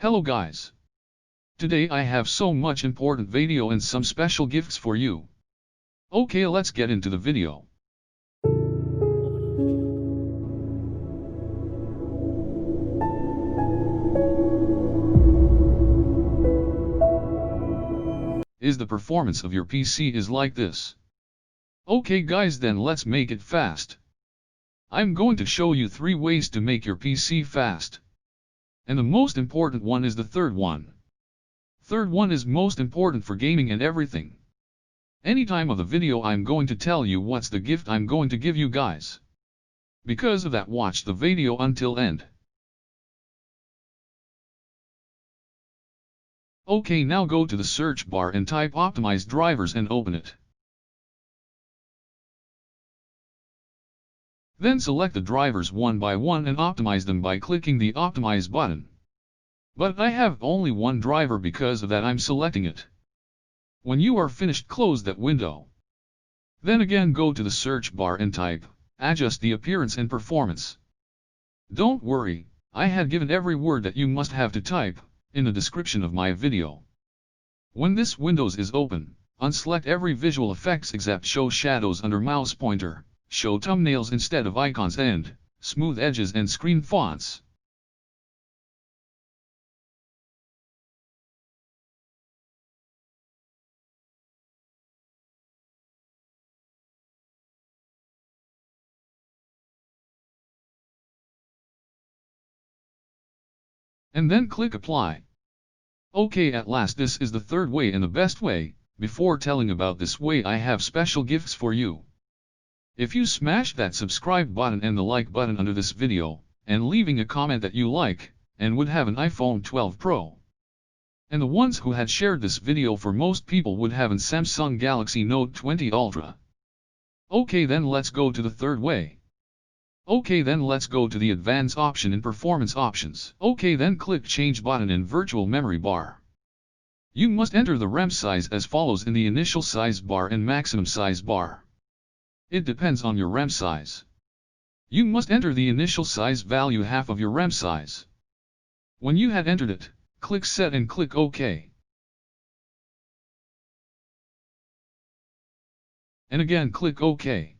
Hello guys. Today I have so much important video and some special gifts for you. Okay, let's get into the video. Is the performance of your PC is like this? Okay guys, then let's make it fast. I'm going to show you 3 ways to make your PC fast. And the most important one is the third one. Third one is most important for gaming and everything. Anytime of the video I'm going to tell you what's the gift I'm going to give you guys. Because of that, watch the video until end. Okay, now go to the search bar and type optimized drivers and open it. Then select the drivers one by one and optimize them by clicking the Optimize button. But I have only one driver, because of that I'm selecting it. When you are finished, close that window. Then again go to the search bar and type, adjust the appearance and performance. Don't worry, I had given every word that you must have to type, in the description of my video. When this window is open, unselect every visual effects except show shadows under mouse pointer, show thumbnails instead of icons, and smooth edges and screen fonts. And then click apply. Okay, at last this is the third way and the best way. Before telling about this way, I have special gifts for you. If you smash that subscribe button and the like button under this video, and leaving a comment that you like, and would have an iPhone 12 Pro. And the ones who had shared this video, for most people would have an Samsung Galaxy Note 20 Ultra. Okay, then let's go to the third way. Okay, then let's go to the advanced option in performance options. Okay, then click change button in virtual memory bar. You must enter the RAM size as follows in the initial size bar and maximum size bar. It depends on your RAM size. You must enter the initial size value half of your RAM size. When you had entered it, click set and click OK. And again click OK.